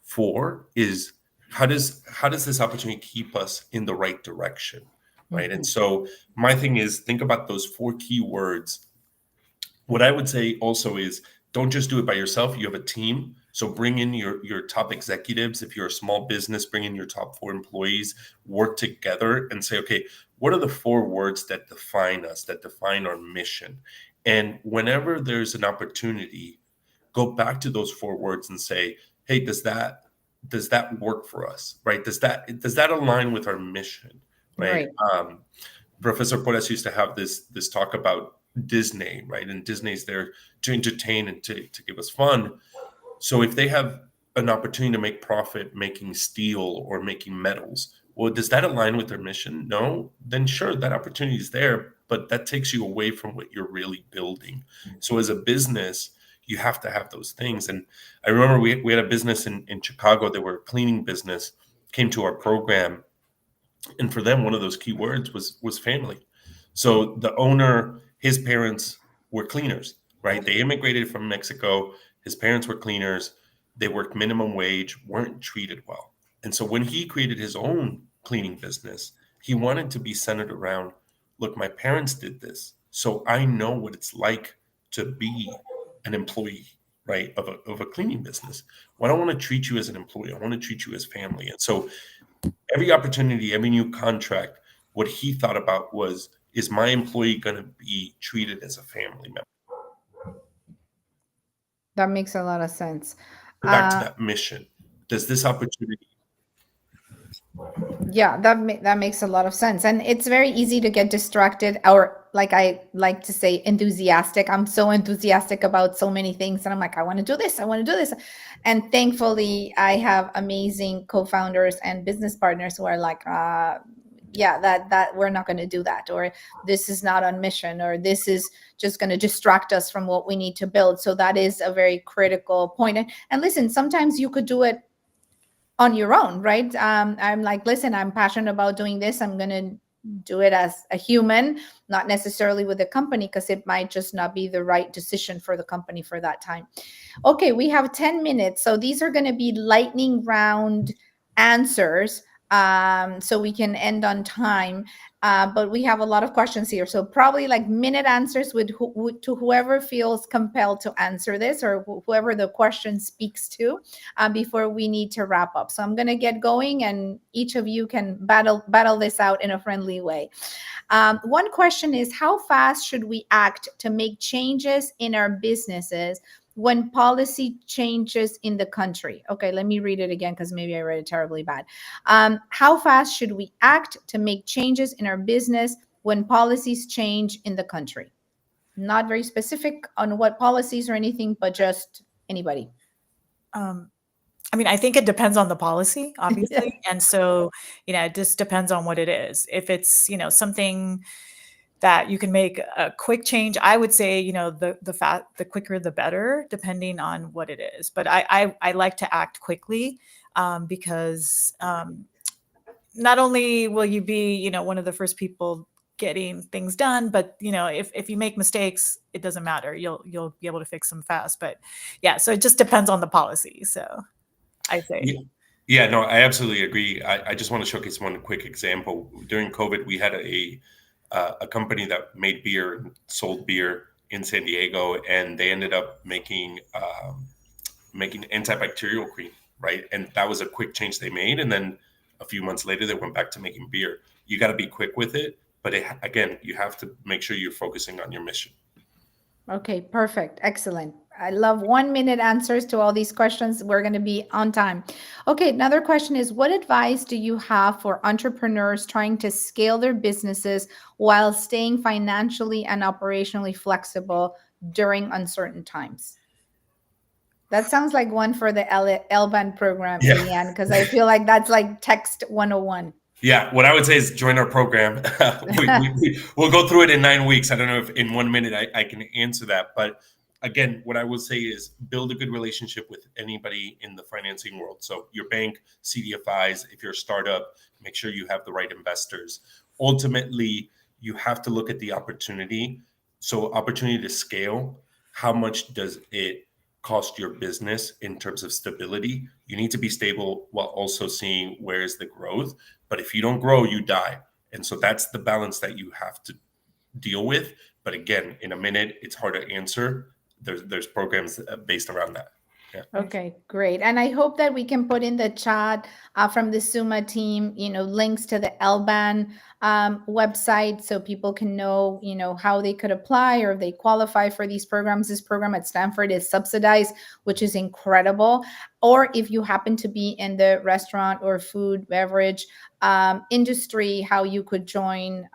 for, is how does this opportunity keep us in the right direction, right? And Mhm. so my thing is, think about those four key words. What I would say also is, don't just do it by yourself. You have a team. So bring in your top executives. If you're a small business, bring in your top four employees, work together and say, okay, what are the four words that define us, that define our mission? And whenever there's an opportunity, go back to those four words and say, hey, does that work for us? Right? Does that align with our mission? Right? Right. Professor Porras used to have this talk about Disney, right? And Disney's there to entertain and to give us fun. So if they have an opportunity to make profit making steel or making metals, well, does that align with their mission? No? Then sure, that opportunity is there, but that takes you away from what you're really building. So as a business, you have to have those things. And I remember we had a business in Chicago. They were a cleaning business, came to our program, and for them one of those key words was family. So the owner, his parents were cleaners, right? They immigrated from Mexico. His parents were cleaners. They worked minimum wage, weren't treated well. And so when he created his own cleaning business, he wanted to be centered around, look, my parents did this, so I know what it's like to be an employee, right, of a cleaning business. Well, I don't want to treat you as an employee, I want to treat you as family. And so every opportunity, every new contract, what he thought about was, is my employee going to be treated as a family member? That makes a lot of sense. Back to Uh, that mission. Does this opportunity Yeah, that makes a lot of sense. And it's very easy to get distracted, or like I like to say, enthusiastic. I'm so enthusiastic about so many things, and I'm like, I want to do this, I want to do this. And thankfully, I have amazing co-founders and business partners who are like, yeah, that we're not going to do that, or this is not on mission, or this is just going to distract us from what we need to build. So that is a very critical point. And listen, sometimes you could do it on your own, right? I'm like, listen, I'm passionate about doing this. I'm going to do it as a human, not necessarily with a company, because it might just not be the right decision for the company for that time. Okay, we have 10 minutes. So these are going to be lightning round answers, so we can end on time. But we have a lot of questions here. So probably like minute answers to whoever feels compelled to answer this, or whoever the question speaks to, before we need to wrap up. So I'm going to get going, and each of you can battle this out in a friendly way. One question is, how fast should we act to make changes in our businesses when policy changes in the country? Okay, let me read it again, because maybe I read it terribly bad. How fast should we act to make changes in our business when policies change in the country? Not very specific on what policies or anything, but just anybody. I mean, I think it depends on the policy, obviously. And so, it just depends on what it is. If it's, something that you can make a quick change, I would say, the quicker the better, depending on what it is. But I like to act quickly, because not only will you be, one of the first people getting things done, but if you make mistakes, it doesn't matter. You'll be able to fix them fast. But yeah, so it just depends on the policy. So I say. Yeah, no, I absolutely agree. I just want to showcase one quick example. During COVID, we had a company that made beer, sold beer in San Diego, and they ended up making antibacterial cream, right? And that was a quick change they made, and then a few months later, they went back to making beer. You got to be quick with it, but again, you have to make sure you're focusing on your mission. Okay, perfect. Excellent. I love 1 minute answers to all these questions. We're going to be on time. Okay, another question is, what advice do you have for entrepreneurs trying to scale their businesses while staying financially and operationally flexible during uncertain times? That sounds like one for the LBAN program, Yeah. Elian, because I feel like that's like text 101. Yeah, what I would say is join our program. We'll go through it in 9 weeks. I don't know if in 1 minute I can answer that. But again, what I will say is build a good relationship with anybody in the financing world. So your bank, CDFIs, if you're a startup, make sure you have the right investors. Ultimately, you have to look at the opportunity. So opportunity to scale, how much does it cost your business in terms of stability? You need to be stable while also seeing where is the growth. But if you don't grow, you die. And so that's the balance that you have to deal with. But again, in a minute, it's hard to answer. There's programs based around that. Yeah. Okay, great. And I hope that we can put in the chat, from the Suma team, links to the LBAN website, so people can know, how they could apply, or if they qualify for these programs. This program at Stanford is subsidized, which is incredible. Or if you happen to be in the restaurant or food beverage industry, how you could join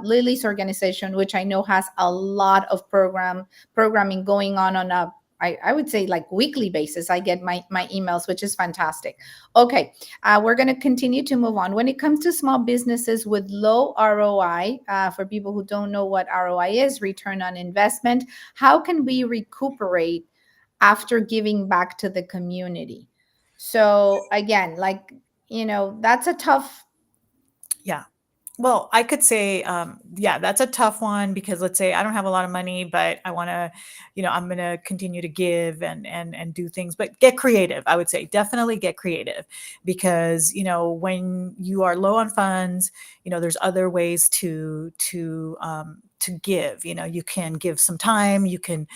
Lilly's organization, which I know has a lot of programming going on a, I would say, like, weekly basis. I get my emails, which is fantastic. Okay, we're going to continue to move on. When it comes to small businesses with low ROI, for people who don't know what ROI is, return on investment, how can we recuperate after giving back to the community? So again, like, that's a tough. Yeah. Well, I could say, that's a tough one, because let's say I don't have a lot of money, but I want to, I'm going to continue to give and do things, but get creative. I would say definitely get creative, because, when you are low on funds, there's other ways to give. You can give some time, you can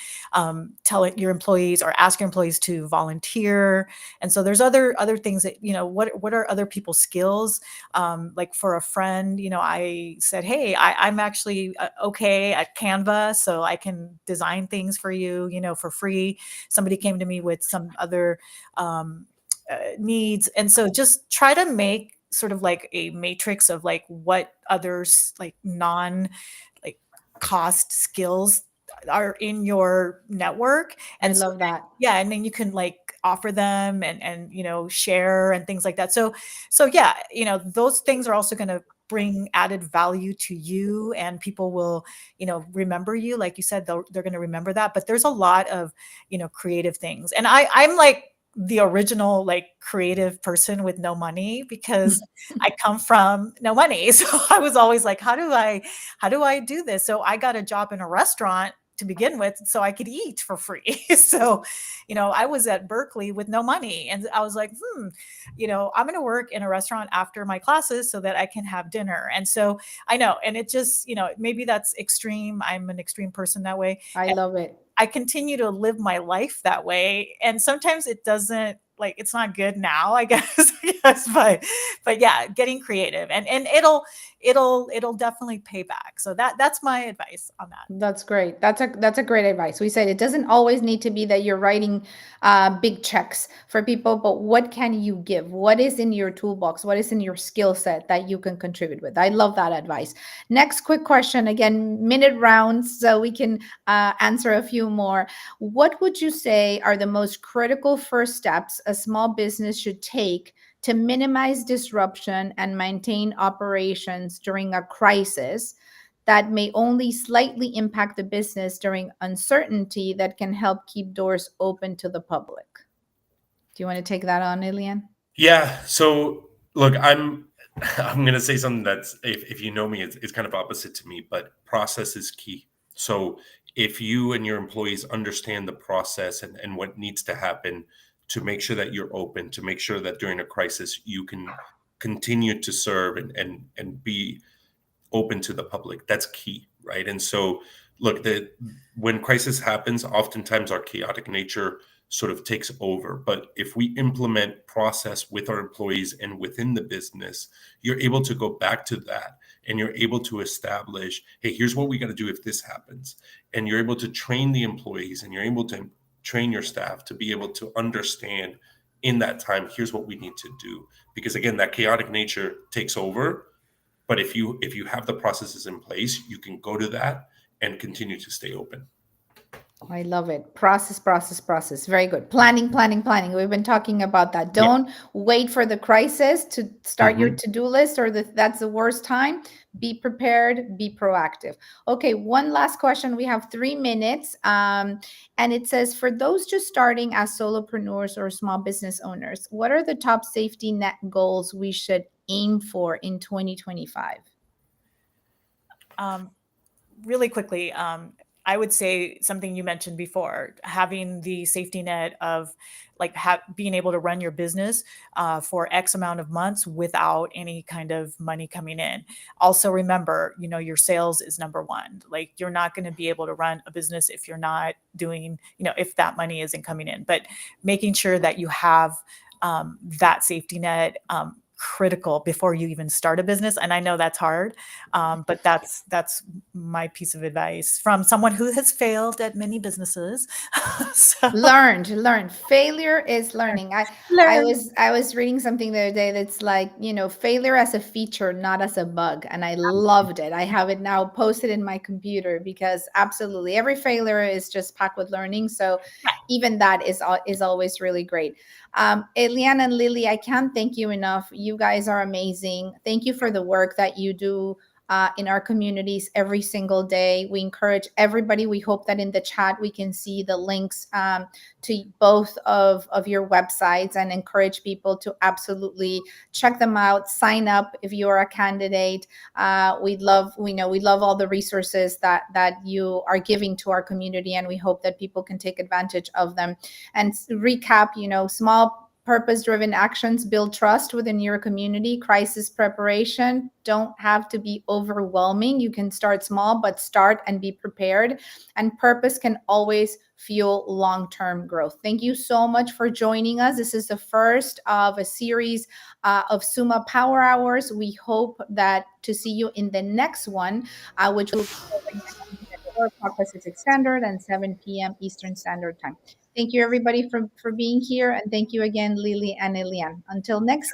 tell your employees, or ask your employees to volunteer. And so there's other things that, what are other people's skills? Like for a friend, I said, hey, I'm actually okay at Canva, so I can design things for you, for free. Somebody came to me with some other needs. And so just try to make sort of like a matrix of like what others like non like cost skills are in your network. I And so love that. yeah, and then you can like offer them and share and things like that. So yeah, those things are also going to bring added value to you, and people will remember you. Like you said, they're going to remember that. But there's a lot of creative things, and I'm like the original like creative person with no money, because I come from no money. So I was always like, how do I do this? So I got a job in a restaurant to begin with so I could eat for free. So, I was at Berkeley with no money, and I was like, I'm going to work in a restaurant after my classes so that I can have dinner. And so I know, and it just, maybe that's extreme. I'm an extreme person that way. I love it. I continue to live my life that way. And sometimes it doesn't, like, it's not good now, I guess. But yeah, getting creative, and it'll definitely pay back. So that's my advice on that. That's great. That's a great advice. We said it doesn't always need to be that you're writing big checks for people, but what can you give? What is in your toolbox? What is in your skill set that you can contribute with? I love that advice. Next quick question, again, minute rounds, so we can answer a few more. What would you say are the most critical first steps a small business should take to minimize disruption and maintain operations during a crisis that may only slightly impact the business during uncertainty that can help keep doors open to the public? Do you want to take that on, Elian? Yeah. So look, I'm gonna say something that's, if you know me, it's kind of opposite to me, but process is key. So if you and your employees understand the process and what needs to happen to make sure that you're open, to make sure that during a crisis you can continue to serve and be open to the public, that's key, right? And so look, when crisis happens, oftentimes our chaotic nature sort of takes over. But if we implement process with our employees and within the business, you're able to go back to that, and you're able to establish, hey, here's what we got to do if this happens. And you're able to train the employees, and you're able to train your staff to be able to understand in that time, here's what we need to do. Because again, that chaotic nature takes over. But if you have the processes in place, you can go to that and continue to stay open. I love it. Process, process, process. Very good. Planning, planning, planning. We've been talking about that. Yeah. Don't wait for the crisis to start your Mhm. to-do list, or that's the worst time. Be prepared, be proactive. Okay, one last question. We have 3 minutes. And it says, for those just starting as solopreneurs or small business owners, what are the top safety net goals we should aim for in 2025? Really quickly, I would say something you mentioned before, having the safety net of like being able to run your business for X amount of months without any kind of money coming in. Also, remember, your sales is number one. Like, you're not going to be able to run a business if you're not doing, if that money isn't coming in. But making sure that you have that safety net critical before you even start a business. And I know that's hard, but that's my piece of advice from someone who has failed at many businesses. So Learned. Failure is learning. I learn. was reading something the other day that's like, failure as a feature, not as a bug. And I loved it. I have it now posted in my computer, because absolutely every failure is just packed with learning. So even that is always really great. Elian and Lilly, I can't thank you enough. You guys are amazing. Thank you for the work that you do in our communities every single day. We encourage everybody. We hope that in the chat we can see the links to both of your websites, and encourage people to absolutely check them out. Sign up if you are a candidate. We love all the resources that you are giving to our community, and we hope that people can take advantage of them. And recap, small purpose-driven actions build trust within your community. Crisis preparation don't have to be overwhelming. You can start small, but start and be prepared. And purpose can always fuel long-term growth. Thank you so much for joining us. This is the first of a series of Suma Power Hours. We hope that to see you in the next one, which will be covering at 4 o'clock Pacific Standard and 7 p.m. Eastern Standard Time. Thank you, everybody, for being here. And thank you again, Lily and Elian. Until next